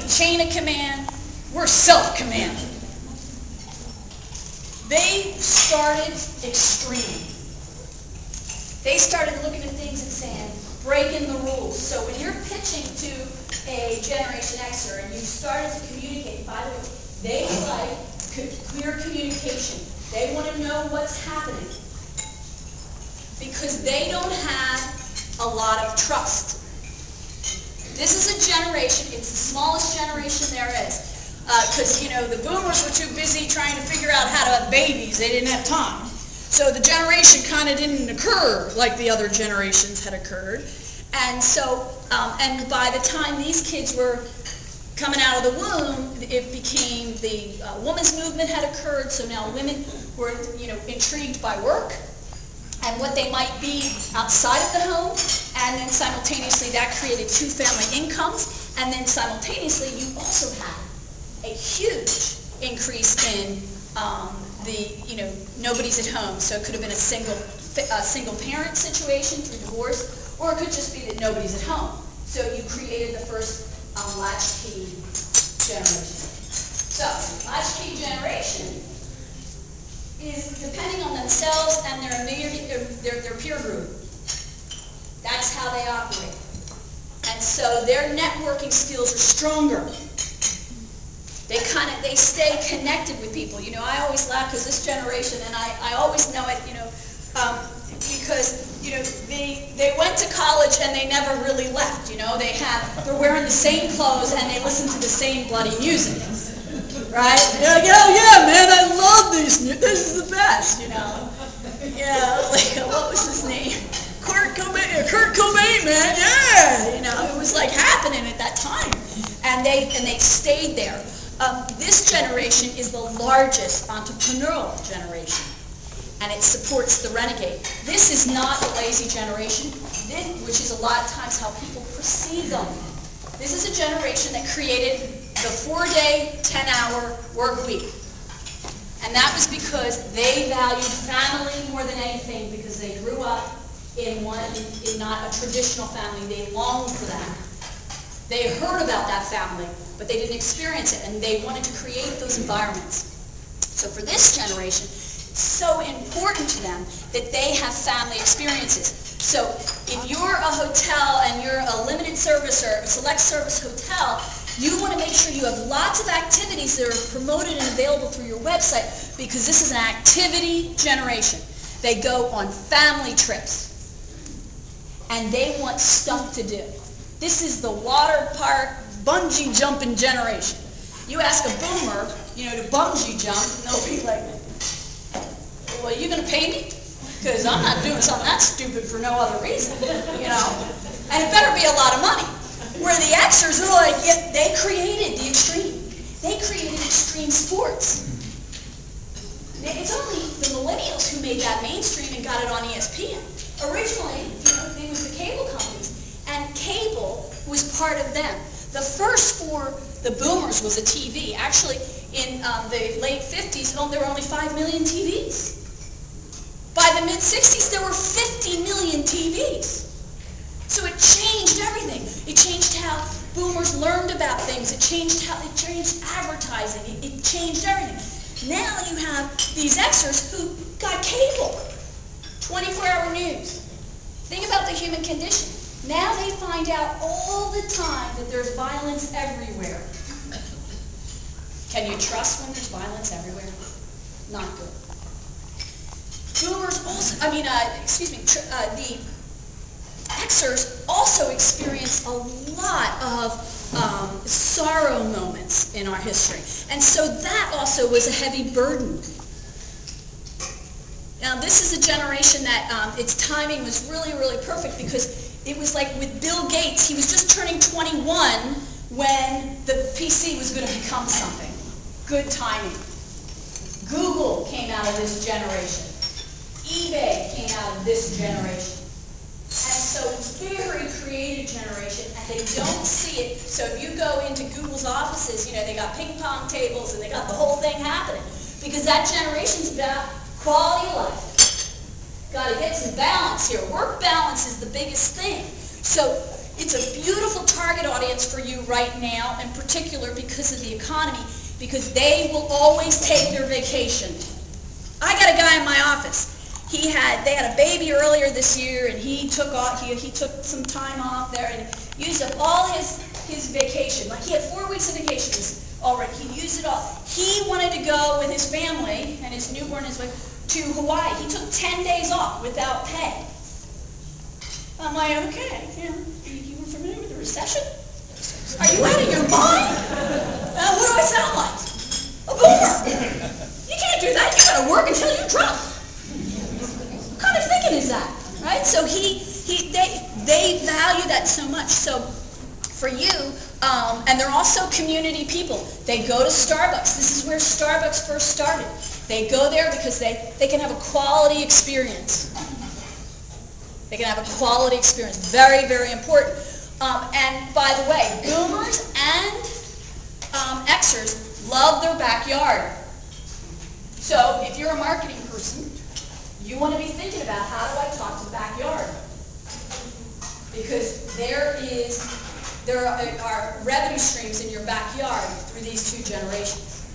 chain of command. We're self-command. They started extreme. They started looking at things and saying, breaking the rules. So when you're pitching to a Generation Xer and you started to communicate, by the way, they like clear communication. They want to know what's happening because they don't have a lot of trust. This is a generation, it's the smallest generation there is. Because, you know, the boomers were too busy trying to figure out how to have babies. They didn't have time. So the generation kind of didn't occur like the other generations had occurred. And so, and by the time these kids were coming out of the womb, it became the women's movement had occurred. So now women were, you know, intrigued by work and what they might be outside of the home. And then simultaneously that created two-family incomes. And then simultaneously you also had a huge increase in you know, nobody's at home. So it could have been a single parent situation through divorce, or it could just be that nobody's at home. So you created the first latchkey generation. So latchkey generation is depending on themselves and their immunity, their peer group. That's how they operate. And so their networking skills are stronger. They stay connected with people. You know, I always laugh because this generation, and I always know it, you know, because, you know, they went to college and they never really left, you know. They're wearing the same clothes and they listen to the same bloody music, right? They're like, oh yeah, man, I love this. This is the best, you know. Yeah, like, what was his name? Kurt Cobain, man, yeah. You know, it was like happening at that time. And they stayed there. This generation is the largest entrepreneurial generation, and it supports the renegade. This is not a lazy generation, which is a lot of times how people perceive them. This is a generation that created the 4-day, 10-hour work week. And that was because they valued family more than anything, because they grew up in not a traditional family. They longed for that. They heard about that family, but they didn't experience it, and they wanted to create those environments. So for this generation, it's so important to them that they have family experiences. So if you're a hotel and you're a limited service or a select service hotel, you want to make sure you have lots of activities that are promoted and available through your website, because this is an activity generation. They go on family trips, and they want stuff to do. This is the water park bungee jumping generation. You ask a boomer, you know, to bungee jump, and they'll be like, well, are you going to pay me? Because I'm not doing something that stupid for no other reason, you know. And it better be a lot of money. Where the Xers are like, yeah, they created the extreme. They created extreme sports. It's only the millennials who made that mainstream and got it on ESPN. Originally, you know, it was the cable companies. And cable was part of them. The first for the boomers was a TV. Actually, in the late 50s, there were only 5 million TVs. By the mid-60s, there were 50 million TVs. So it changed everything. It changed how boomers learned about things. It changed advertising. It changed everything. Now you have these Xers who got cable. 24-hour news. Think about the human condition. Now they find out all the time that there's violence everywhere. Can you trust when there's violence everywhere? Not good. Boomers also, the Xers also experience a lot of sorrow moments in our history. And so that also was a heavy burden. Now this is a generation that its timing was really, really perfect, because it was like with Bill Gates, he was just turning 21 when the PC was going to become something. Good timing. Google came out of this generation. eBay came out of this generation. And so very creative generation, and they don't see it. So if you go into Google's offices, you know, they got ping pong tables and they got the whole thing happening. Because that generation's about quality of life. Got to get some balance here. Work balance is the biggest thing. So It's a beautiful target audience for you right now, in particular because of the economy, because they will always take their vacation. I got a guy in my office. They had a baby earlier this year, and he took some time off there and used up all his vacation. Like, he had 4 weeks of vacation already. He used it all. He wanted to go with his family and his newborn, his wife, to Hawaii. He took 10 days off without pay. I'm like, okay, you were familiar with the recession? Are you out of your mind? What do I sound like? A boomer. You can't do that. You gotta work until you drop. What kind of thinking is that, right? So they value that so much. So for you, and they're also community people. They go to Starbucks. This is where Starbucks first started. They go there because they can have a quality experience. They can have a quality experience. Very, very important. And by the way, boomers and Xers love their backyard. So if you're a marketing person, you want to be thinking about, how do I talk to the backyard? Because there are revenue streams in your backyard through these 2 generations.